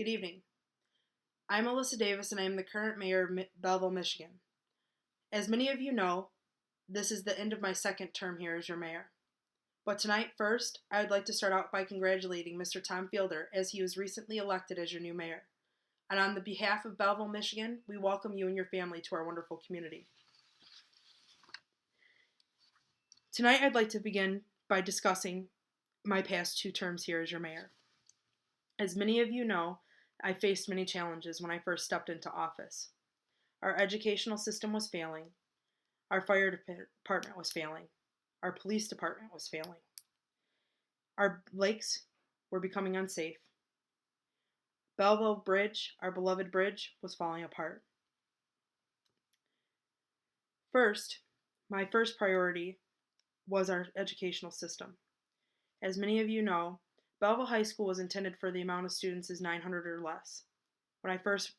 Good evening. I'm Alyssa Davis and I am the current mayor of Belleville, Michigan. As many of you know, this is the end of my second term here as your mayor. But tonight, first, I would like to start out by congratulating Mr. Tom Fielder as he was recently elected as your new mayor. And on the behalf of Belleville, Michigan, we welcome you and your family to our wonderful community. Tonight, I'd like to begin by discussing my past 2 terms here as your mayor. As many of you know, I faced many challenges when I first stepped into office. Our educational system was failing. Our fire department was failing. Our police department was failing. Our lakes were becoming unsafe. Belleville Bridge, our beloved bridge, was falling apart. First, my first priority was our educational system. As many of you know, Belleville High School was intended for the amount of students as 900 or less. When I first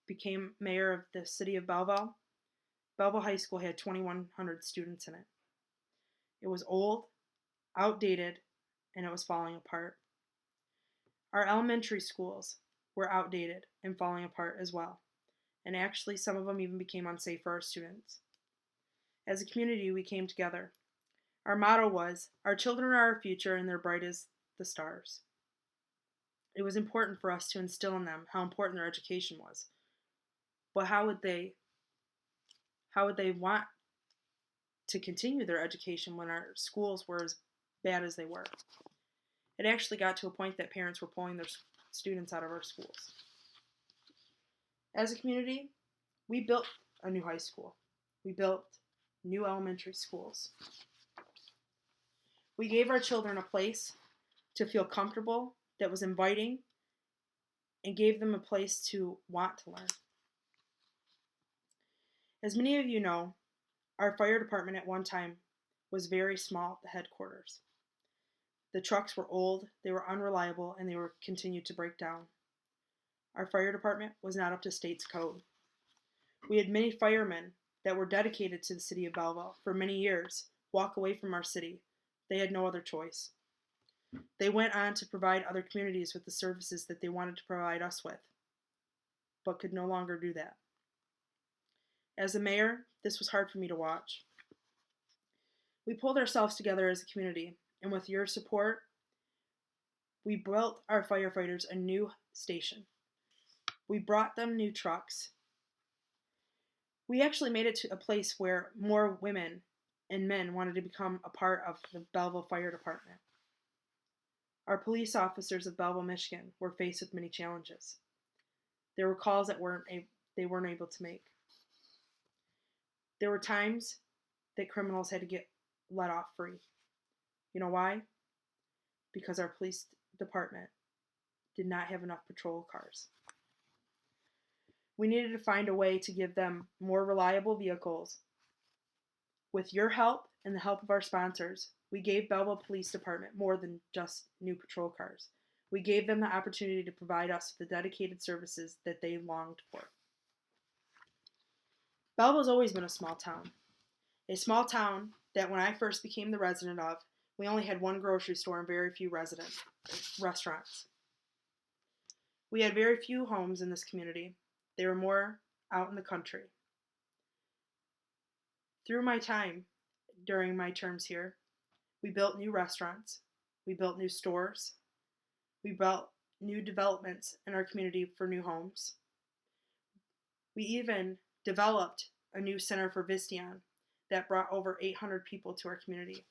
became mayor of the city of Belleville, Belleville High School had 2,100 students in it. It was old, outdated, and it was falling apart. Our elementary schools were outdated and falling apart as well. And actually, some of them even became unsafe for our students. As a community, we came together. Our motto was, our children are our future and they're bright as the stars. It was important for us to instill in them how important their education was. But how would they want to continue their education when our schools were as bad as they were? It actually got to a point that parents were pulling their students out of our schools. As a community, we built a new high school. We built new elementary schools. We gave our children a place to feel comfortable, that was inviting, and gave them a place to want to learn. As many of you know, our fire department at one time was very small at the headquarters. The trucks were old, they were unreliable, and they were continued to break down. Our fire department was not up to state's code. We had many firemen that were dedicated to the city of Belleville for many years walk away from our city. They had no other choice. They went on to provide other communities with the services that they wanted to provide us with, but could no longer do that. As a mayor, this was hard for me to watch. We pulled ourselves together as a community, and with your support, we built our firefighters a new station. We brought them new trucks. We actually made it to a place where more women and men wanted to become a part of the Belleville Fire Department. Our police officers of Belleville, Michigan were faced with many challenges. There were calls that they weren't able to make. There were times that criminals had to get let off free. You know why? Because our police department did not have enough patrol cars. We needed to find a way to give them more reliable vehicles. With your help and the help of our sponsors, we gave Belleville Police Department more than just new patrol cars. We gave them the opportunity to provide us with the dedicated services that they longed for. Belleville's always been a small town that when I first became the resident of, we only had one grocery store and very few restaurants. We had very few homes in this community. They were more out in the country. Through my time, during my terms here, we built new restaurants, we built new stores, we built new developments in our community for new homes. We even developed a new center for Visteon that brought over 800 people to our community.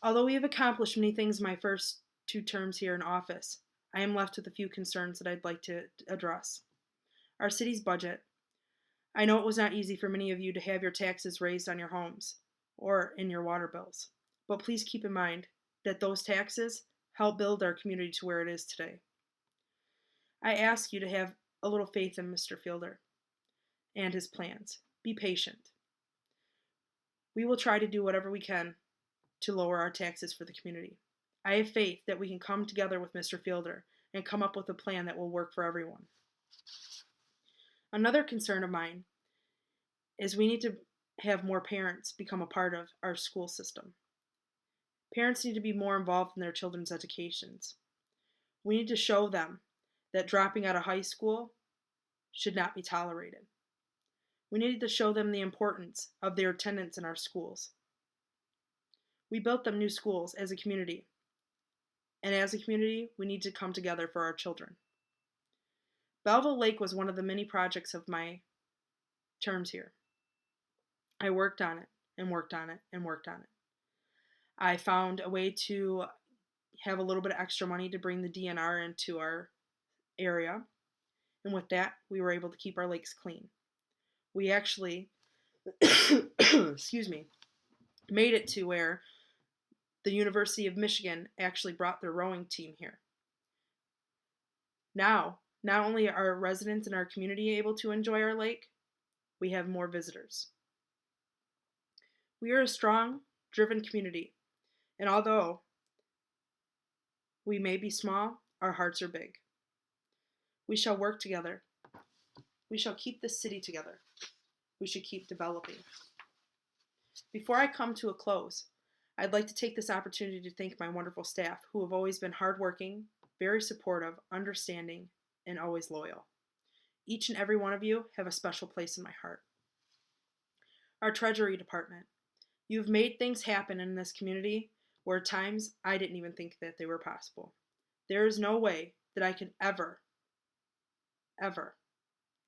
Although we have accomplished many things in my first 2 terms here in office, I am left with a few concerns that I'd like to address. Our city's budget. I know it was not easy for many of you to have your taxes raised on your homes or in your water bills, but please keep in mind that those taxes help build our community to where it is today. I ask you to have a little faith in Mr. Fielder and his plans. Be patient. We will try to do whatever we can to lower our taxes for the community. I have faith that we can come together with Mr. Fielder and come up with a plan that will work for everyone. Another concern of mine is we need to have more parents become a part of our school system. Parents need to be more involved in their children's educations. We need to show them that dropping out of high school should not be tolerated. We need to show them the importance of their attendance in our schools. We built them new schools as a community, and as a community, we need to come together for our children. Belleville Lake was one of the many projects of my terms here. I worked on it and worked on it and worked on it. I found a way to have a little bit of extra money to bring the DNR into our area, and with that, we were able to keep our lakes clean. We actually, excuse me, made it to where the University of Michigan actually brought their rowing team here. Now, not only are residents in our community able to enjoy our lake, we have more visitors. We are a strong, driven community, and although we may be small, our hearts are big. We shall work together. We shall keep this city together. We should keep developing. Before I come to a close, I'd like to take this opportunity to thank my wonderful staff who have always been hardworking, very supportive, understanding, and always loyal. Each and every one of you have a special place in my heart. Our Treasury Department. You've made things happen in this community where at times I didn't even think that they were possible. There is no way that I could ever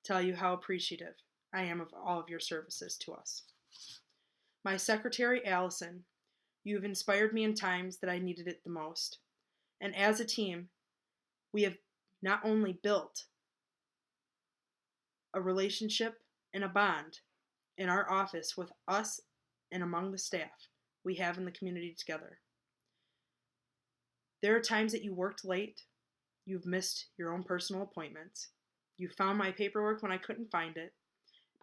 tell you how appreciative I am of all of your services to us. My secretary, Allison, you have inspired me in times that I needed it the most. And as a team, we have not only built a relationship and a bond in our office with us and among the staff we have in the community together. There are times that you worked late, you've missed your own personal appointments, you found my paperwork when I couldn't find it,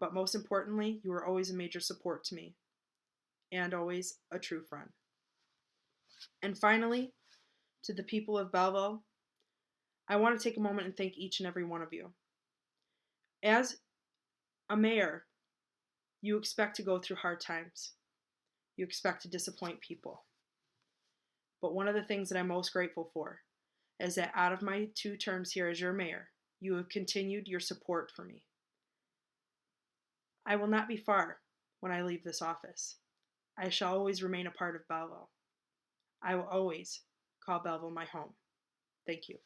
but most importantly, you were always a major support to me and always a true friend. And finally, to the people of Belleville, I want to take a moment and thank each and every one of you. As a mayor, you expect to go through hard times. You expect to disappoint people. But one of the things that I'm most grateful for is that out of my 2 terms here as your mayor, you have continued your support for me. I will not be far when I leave this office. I shall always remain a part of Belleville. I will always call Belleville my home. Thank you.